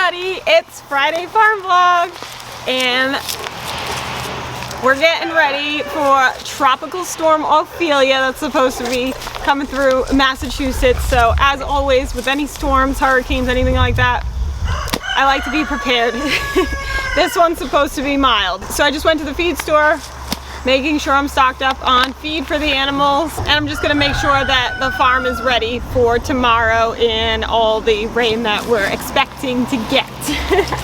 everybody, it's Friday Farm Vlog, and we're getting ready for Tropical Storm Ophelia that's supposed to be coming through Massachusetts. So as always with any storms, hurricanes, anything like that, I like to be prepared. This one's supposed to be mild. So I just went to the feed store, making sure I'm stocked up on feed for the animals, and I'm just gonna make sure that the farm is ready for tomorrow in all the rain that we're expecting to get.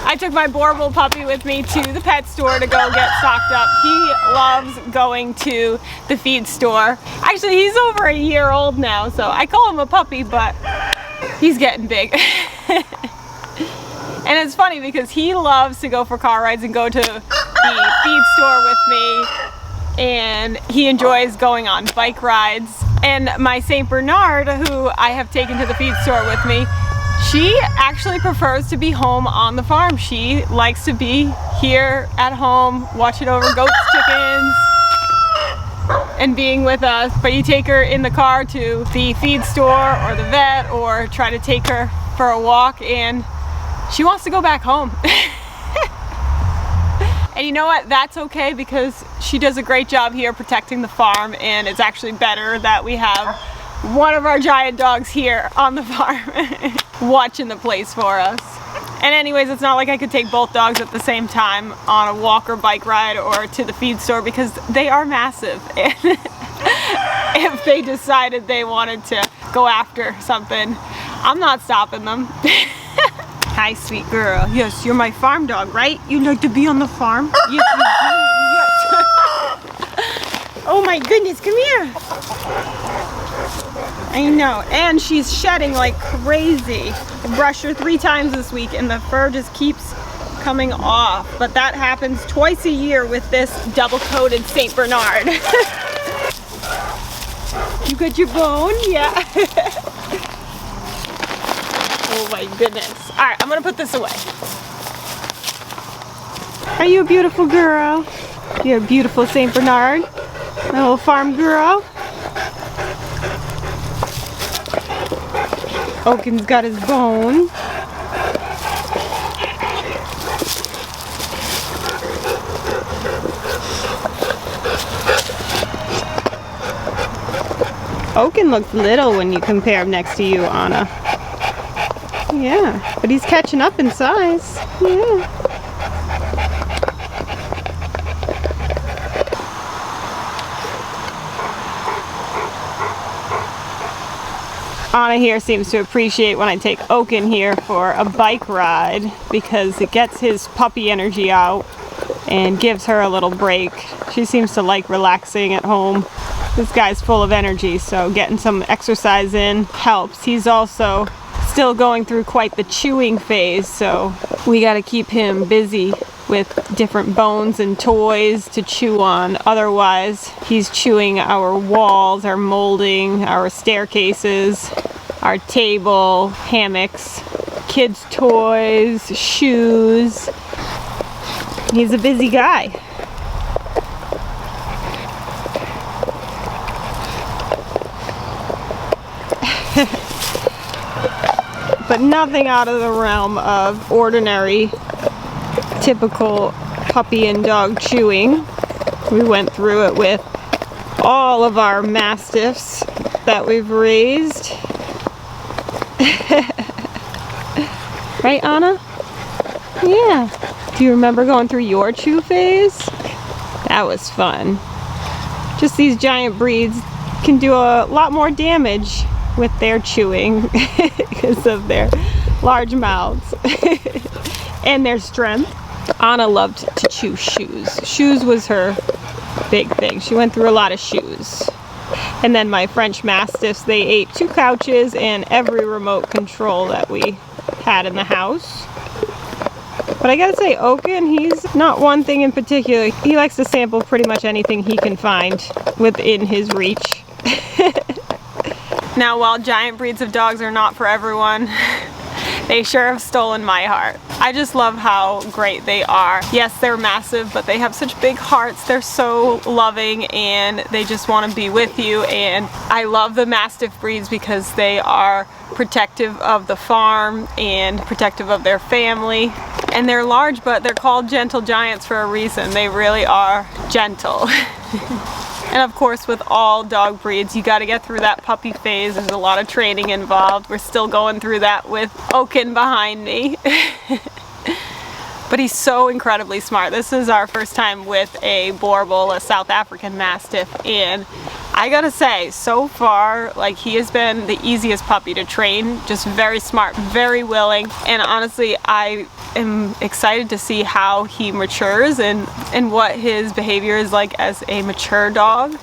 I took my Boerboel puppy with me to the pet store to go get stocked up. He loves going to the feed store. Actually, he's over a year old now, so I call him a puppy, but he's getting big. And it's funny because he loves to go for car rides and go to the feed store with me, and he enjoys going on bike rides. And my St. Bernard, who I have taken to the feed store with me, she actually prefers to be home on the farm. She likes to be here at home, watching over goats, chickens, and being with us. But you take her in the car to the feed store or the vet, or try to take her for a walk, and she wants to go back home. And you know what? That's okay, because she does a great job here protecting the farm, and it's actually better that we have one of our giant dogs here on the farm watching the place for us. And anyways, it's not like I could take both dogs at the same time on a walk or bike ride or to the feed store, because they are massive. And if they decided they wanted to go after something, I'm not stopping them. Hi, sweet girl. Yes, you're my farm dog, right? You like to be on the farm? Yes, you do. Yes. Oh my goodness, come here. I know, and she's shedding like crazy. I brushed her 3 times this week, and the fur just keeps coming off. But that happens twice a year with this double-coated St. Bernard. You got your bone? Yeah. Oh my goodness. All right, I'm gonna put this away. Are you a beautiful girl? You're a beautiful St. Bernard, my little farm girl. Oaken's got his bone. Oaken looks little when you compare him next to you, Anna. Yeah, but he's catching up in size. Yeah. Anna here seems to appreciate when I take Oaken here for a bike ride, because it gets his puppy energy out and gives her a little break. She seems to like relaxing at home. This guy's full of energy, so getting some exercise in helps. He's also still going through quite the chewing phase, so we got to keep him busy with different bones and toys to chew on. Otherwise, he's chewing our walls, our molding, our staircases, our table, hammocks, kids' toys, shoes. He's a busy guy. But nothing out of the realm of ordinary, typical puppy and dog chewing. We went through it with all of our mastiffs that we've raised. Right, Anna? Yeah. Do you remember going through your chew phase? That was fun. Just these giant breeds can do a lot more damage with their chewing because of their large mouths and their strength. Anna loved to chew shoes. Shoes was her big thing. She went through a lot of shoes. And then my French Mastiffs, they ate 2 couches and every remote control that we had in the house. But I gotta say, Oaken, he's not one thing in particular. He likes to sample pretty much anything he can find within his reach. Now, while giant breeds of dogs are not for everyone, They sure have stolen my heart. I just love how great they are. Yes, they're massive, but they have such big hearts. They're so loving and they just want to be with you. And I love the Mastiff breeds because they are protective of the farm and protective of their family. And they're large, but they're called gentle giants for a reason. They really are gentle. And of course, with all dog breeds, you got to get through that puppy phase. There's a lot of training involved. We're still going through that with Oaken behind me. But he's so incredibly smart. This is our first time with a Boerboel, a South African Mastiff, and I gotta say, so far, like, he has been the easiest puppy to train. Just very smart, very willing, and honestly, I am excited to see how he matures and what his behavior is like as a mature dog.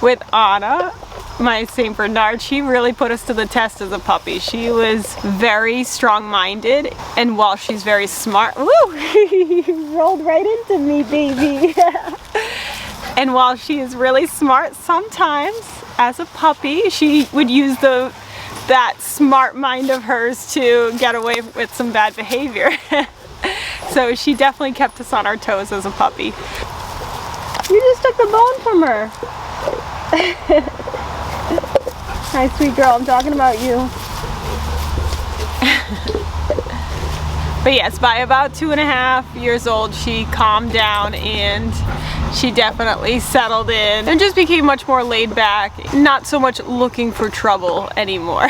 With Anna, my St. Bernard, she really put us to the test as a puppy. She was very strong-minded, and while she's very smart, woo, you rolled right into me, baby. And while she is really smart, sometimes as a puppy, she would use that smart mind of hers to get away with some bad behavior. So she definitely kept us on our toes as a puppy. You just took the bone from her. Hi, sweet girl, I'm talking about you. But yes, by about 2.5 years old, she calmed down and she definitely settled in and just became much more laid back, not so much looking for trouble anymore.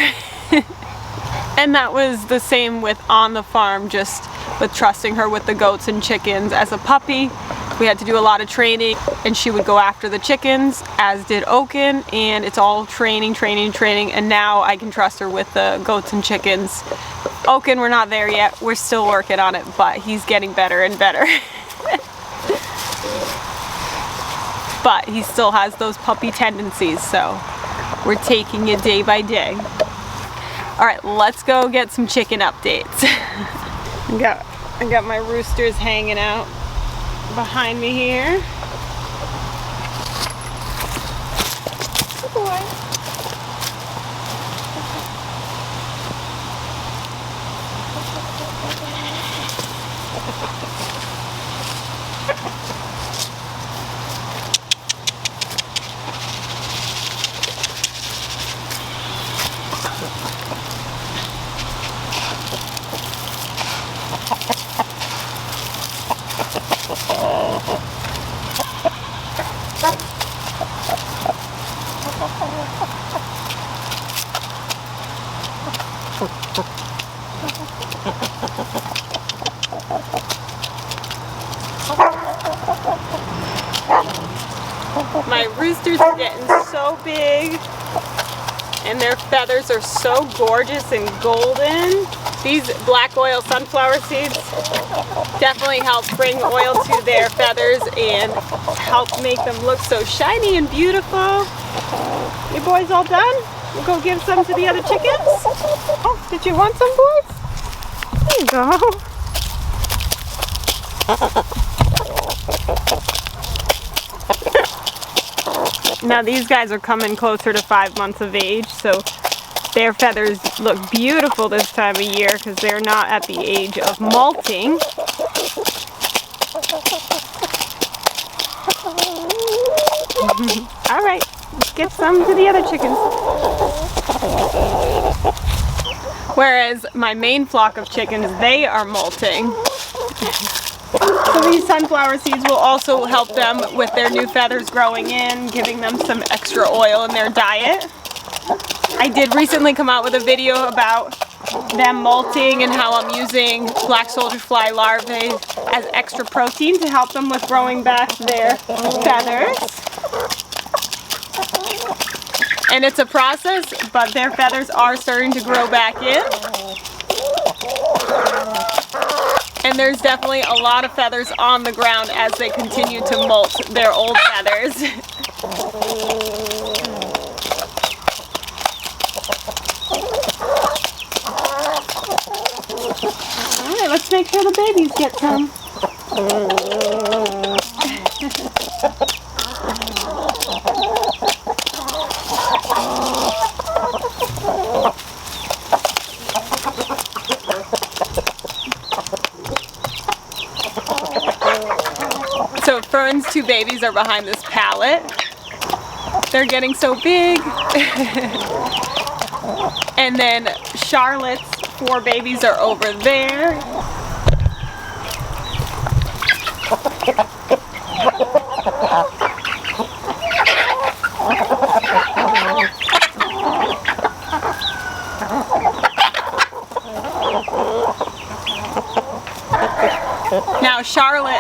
And that was the same with on the farm, just with trusting her with the goats and chickens. As a puppy, we had to do a lot of training, and she would go after the chickens, as did Oaken, and it's all training, and now I can trust her with the goats and chickens. Oaken, we're not there yet. We're still working on it, but he's getting better and better. But he still has those puppy tendencies, so we're taking it day by day. All right, let's go get some chicken updates. I got my roosters hanging out behind me here. Good boy. My roosters are getting so big and their feathers are so gorgeous and golden. These black oil sunflower seeds definitely help bring oil to their feathers and help make them look so shiny and beautiful. You boys all done? We'll go give some to the other chickens. Oh, did you want some, boys? There you go. Now these guys are coming closer to 5 months of age, so their feathers look beautiful this time of year because they're not at the age of molting. All right, let's get some to the other chickens. Whereas my main flock of chickens, they are molting. So these sunflower seeds will also help them with their new feathers growing in, giving them some extra oil in their diet. I did recently come out with a video about them molting and how I'm using black soldier fly larvae as extra protein to help them with growing back their feathers. And it's a process, but their feathers are starting to grow back in. And there's definitely a lot of feathers on the ground as they continue to molt their old feathers. Alright, let's make sure the babies get some. Fern's 2 babies are behind this pallet. They're getting so big. And then Charlotte's 4 babies are over there. Now Charlotte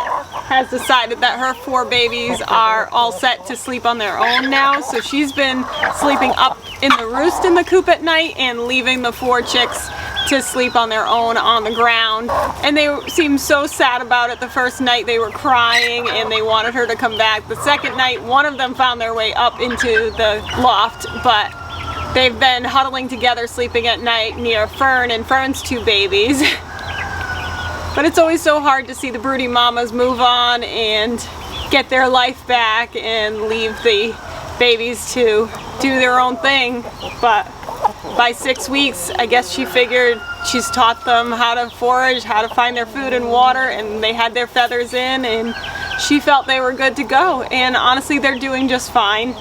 has decided that her 4 babies are all set to sleep on their own now, so she's been sleeping up in the roost in the coop at night and leaving the 4 chicks to sleep on their own on the ground. And they seemed so sad about it. The first night they were crying and they wanted her to come back. The second night, one of them found their way up into the loft, but they've been huddling together sleeping at night near Fern and Fern's 2 babies. But it's always so hard to see the broody mamas move on and get their life back and leave the babies to do their own thing. But by 6 weeks, I guess she figured she's taught them how to forage, how to find their food and water, and they had their feathers in, and she felt they were good to go. And honestly, they're doing just fine.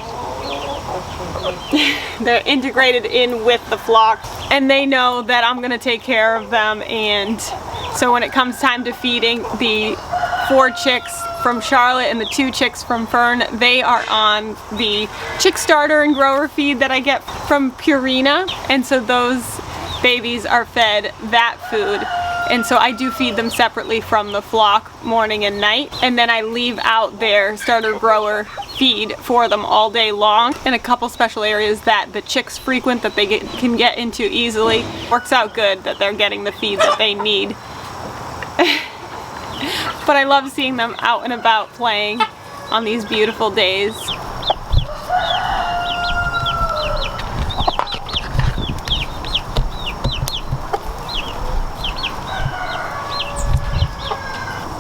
They're integrated in with the flock, and they know that I'm gonna take care of them. And so when it comes time to feeding, the 4 chicks from Charlotte and the 2 chicks from Fern, they are on the chick starter and grower feed that I get from Purina, and so those babies are fed that food. And so I do feed them separately from the flock morning and night, and then I leave out their starter grower feed for them all day long in a couple special areas that the chicks frequent that they can get into easily. Works out good that they're getting the feed that they need. But I love seeing them out and about playing on these beautiful days.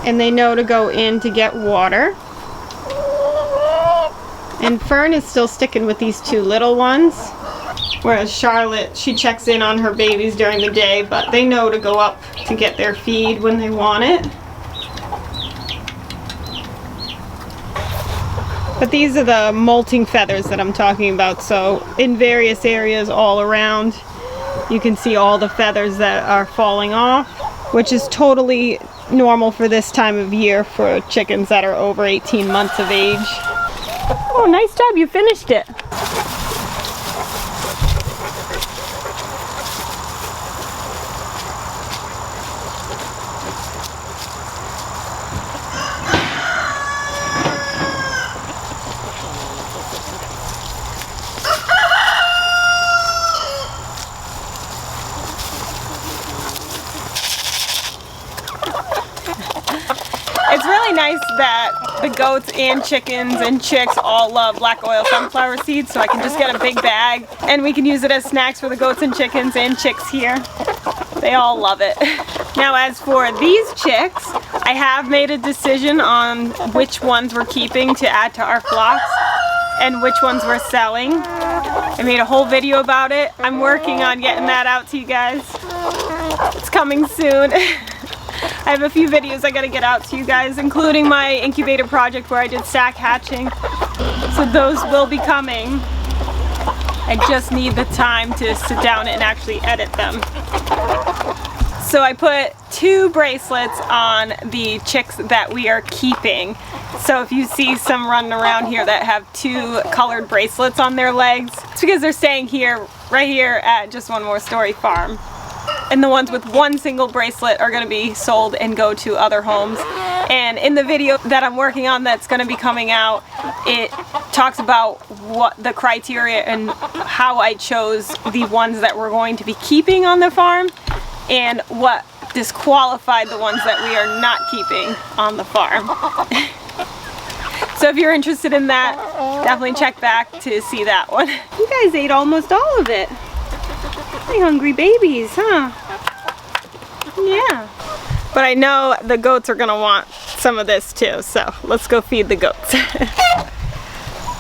And they know to go in to get water. And Fern is still sticking with these 2 little ones, whereas Charlotte, she checks in on her babies during the day, but they know to go up to get their feed when they want it. But these are the molting feathers that I'm talking about. So in various areas all around, you can see all the feathers that are falling off, which is totally normal for this time of year for chickens that are over 18 months of age. Oh, nice job, you finished it. It's really nice that the goats and chickens and chicks all love black oil sunflower seeds, so I can just get a big bag and we can use it as snacks for the goats and chickens and chicks here. They all love it. Now as for these chicks, I have made a decision on which ones we're keeping to add to our flocks and which ones we're selling. I made a whole video about it. I'm working on getting that out to you guys. It's coming soon. I have a few videos I gotta get out to you guys, including my incubator project where I did stack hatching. So those will be coming. I just need the time to sit down and actually edit them. So I put 2 bracelets on the chicks that we are keeping. So if you see some running around here that have 2 colored bracelets on their legs, it's because they're staying here, right here at Just One More Story Farm. And the ones with 1 single bracelet are going to be sold and go to other homes. And in the video that I'm working on that's going to be coming out, it talks about what the criteria and how I chose the ones that we're going to be keeping on the farm and what disqualified the ones that we are not keeping on the farm. So if you're interested in that, definitely check back to see that one. You guys ate almost all of it. Pretty hungry babies, huh? Yeah. But I know the goats are gonna want some of this too, so let's go feed the goats.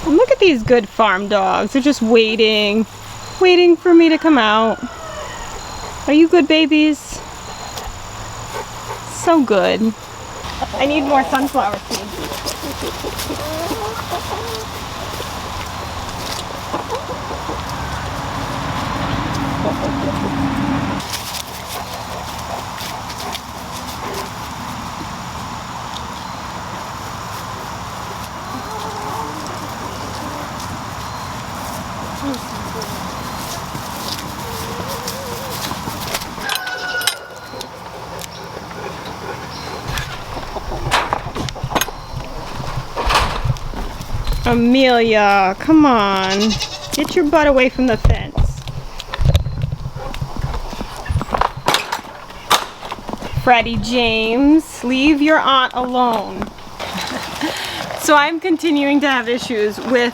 Look at these good farm dogs. They're just waiting for me to come out. Are you good babies? So good. I need more sunflower seeds. Amelia, come on. Get your butt away from the fence. Freddie James, leave your aunt alone. So I'm continuing to have issues with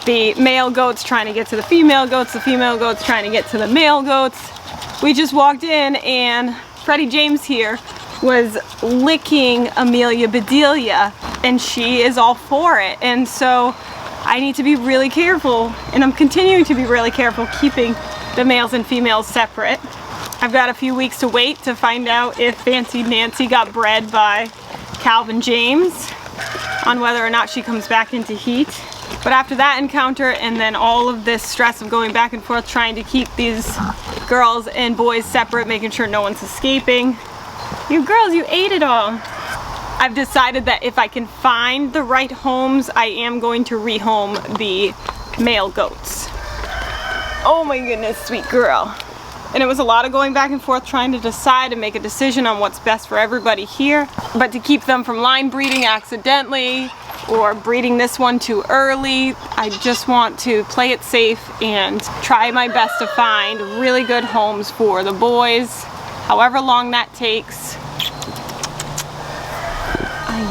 the male goats trying to get to the female goats trying to get to the male goats. We just walked in and Freddie James here was licking Amelia Bedelia and she is all for it. And so I need to be really careful, and I'm continuing to be really careful keeping the males and females separate. I've got a few weeks to wait to find out if Fancy Nancy got bred by Calvin James, on whether or not she comes back into heat. But after that encounter and then all of this stress of going back and forth trying to keep these girls and boys separate, making sure no one's escaping. You girls, you ate it all. I've decided that if I can find the right homes, I am going to rehome the male goats. Oh my goodness, sweet girl. And it was a lot of going back and forth trying to decide and make a decision on what's best for everybody here. But to keep them from line breeding accidentally or breeding this one too early, I just want to play it safe and try my best to find really good homes for the boys, however long that takes. I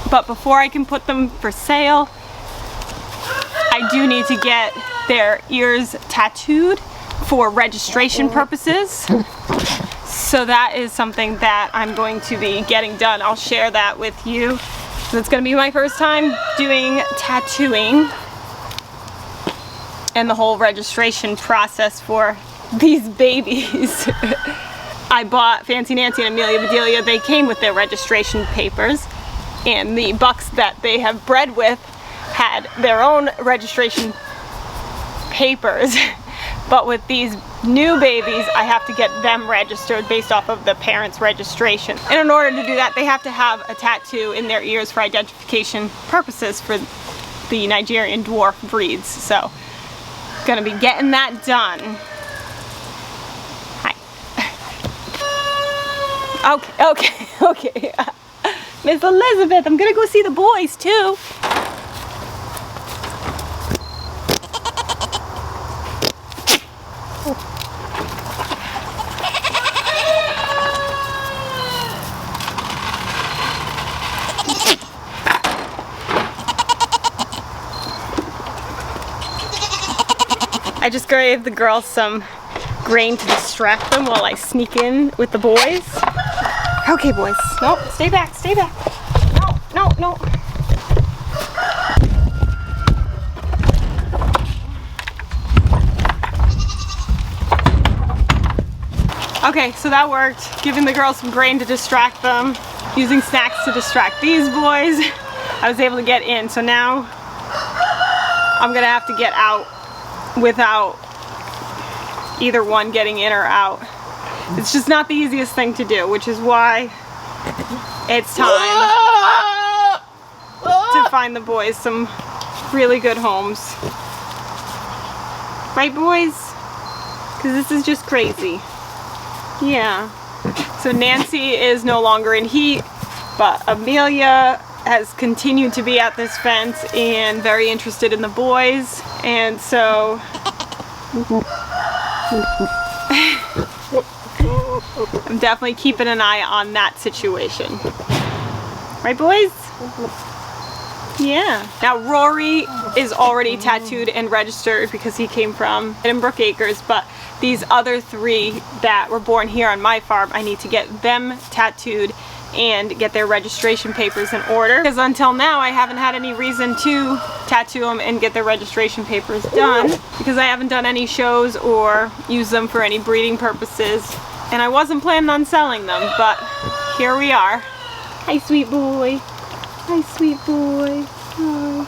know. But before I can put them for sale, I do need to get their ears tattooed for registration purposes. So that is something that I'm going to be getting done. I'll share that with you. So it's going to be my first time doing tattooing and the whole registration process for these babies. I bought Fancy Nancy and Amelia Bedelia. They came with their registration papers, and the bucks that they have bred with had their own registration papers. But with these new babies, I have to get them registered based off of the parents' registration. And in order to do that, they have to have a tattoo in their ears for identification purposes for the Nigerian dwarf breeds. So, gonna be getting that done. Okay. Miss Elizabeth, I'm gonna go see the boys too. I just gave the girls some grain to distract them while I sneak in with the boys. Okay, boys. No, stay back, stay back. No. Okay, so that worked. Giving the girls some grain to distract them, using snacks to distract these boys. I was able to get in, so now I'm gonna have to get out without either one getting in or out. It's just not the easiest thing to do, which is why it's time to find the boys some really good homes. Right, boys? Because this is just crazy. Yeah. So Nancy is no longer in heat, but Amelia has continued to be at this fence and very interested in the boys. And so I'm definitely keeping an eye on that situation. Right, boys? Yeah. Now Rory is already tattooed and registered because he came from Edinbrook Acres, but these other three that were born here on my farm, I need to get them tattooed and get their registration papers in order. Because until now, I haven't had any reason to tattoo them and get their registration papers done because I haven't done any shows or used them for any breeding purposes. And I wasn't planning on selling them, but here we are. Hi, sweet boy. Hi, sweet boy. Hi.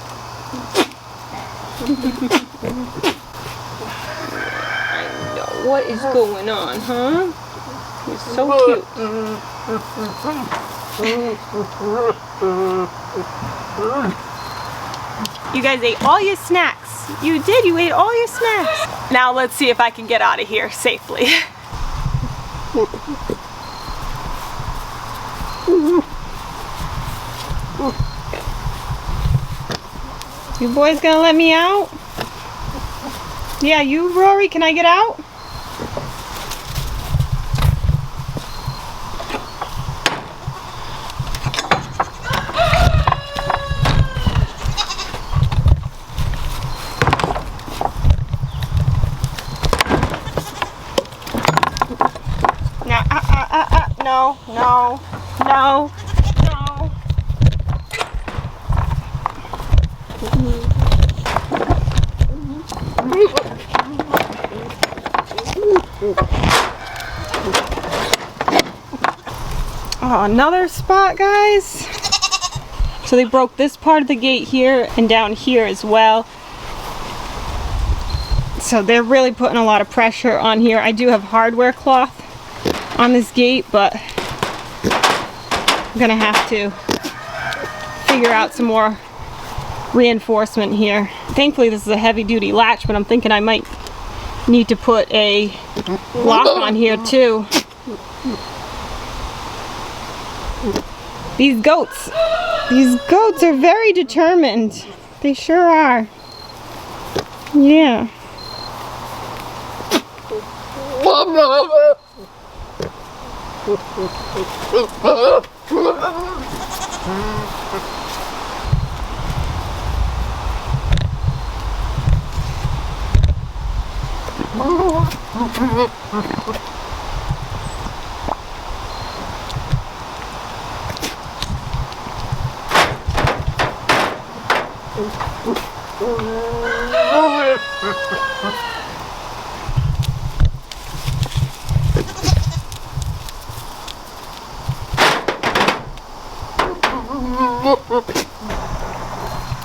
I know. What is going on, huh? He's so cute. You guys ate all your snacks. You did. You ate all your snacks. Now let's see if I can get out of here safely. You boys gonna let me out? Yeah, you, Rory, can I get out? No, no, no, no. Oh, another spot, guys. So they broke this part of the gate here and down here as well. So they're really putting a lot of pressure on here. I do have hardware cloth on this gate, but I'm gonna have to figure out some more reinforcement here. Thankfully this is a heavy duty latch, but I'm thinking I might need to put a lock on here too. These goats are very determined. They sure are. Yeah.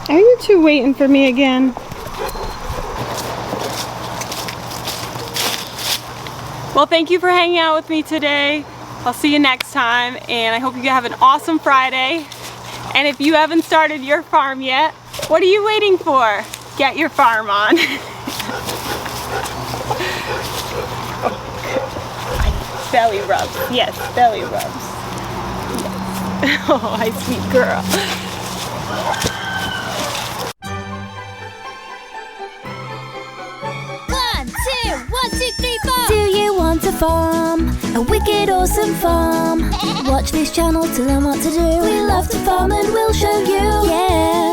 Are you two waiting for me again? Well, thank you for hanging out with me today. I'll see you next time, and I hope you have an awesome Friday. And if you haven't started your farm yet, what are you waiting for? Get your farm on. Belly rubs. Yes, belly rubs. Yes. Oh, hi, sweet girl. 1, 2, 3, 4. Do you want a farm? A wicked awesome farm? Watch this channel to learn what to do. We love to farm and we'll show you. Yeah.